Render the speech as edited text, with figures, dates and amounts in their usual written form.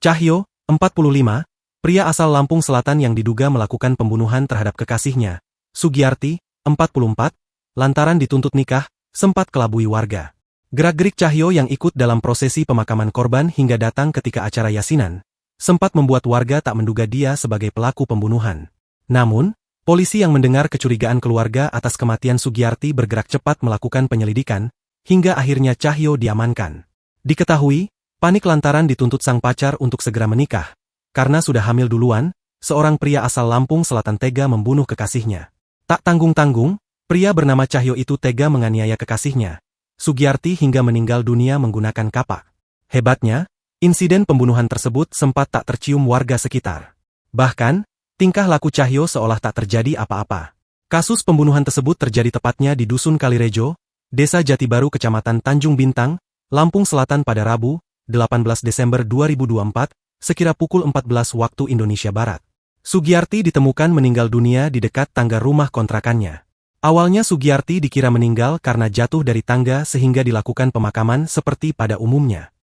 Cahyo, 45, pria asal Lampung Selatan yang diduga melakukan pembunuhan terhadap kekasihnya, Sugiyarti, 44, lantaran dituntut nikah, sempat kelabui warga. Gerak-gerik Cahyo yang ikut dalam prosesi pemakaman korban hingga datang ketika acara yasinan, sempat membuat warga tak menduga dia sebagai pelaku pembunuhan. Namun, polisi yang mendengar kecurigaan keluarga atas kematian Sugiyarti bergerak cepat melakukan penyelidikan, hingga akhirnya Cahyo diamankan. Diketahui, panik lantaran dituntut sang pacar untuk segera menikah. Karena sudah hamil duluan, seorang pria asal Lampung Selatan tega membunuh kekasihnya. Tak tanggung-tanggung, pria bernama Cahyo itu tega menganiaya kekasihnya, Sugiyarti hingga meninggal dunia menggunakan kapak. Hebatnya, insiden pembunuhan tersebut sempat tak tercium warga sekitar. Bahkan, tingkah laku Cahyo seolah tak terjadi apa-apa. Kasus pembunuhan tersebut terjadi tepatnya di Dusun Kalirejo, Desa Jatibaru Kecamatan Tanjung Bintang, Lampung Selatan pada Rabu, 18 Desember 2024, sekira pukul 14 waktu Indonesia Barat. Sugiyarti ditemukan meninggal dunia di dekat tangga rumah kontrakannya. Awalnya Sugiyarti dikira meninggal karena jatuh dari tangga sehingga dilakukan pemakaman seperti pada umumnya.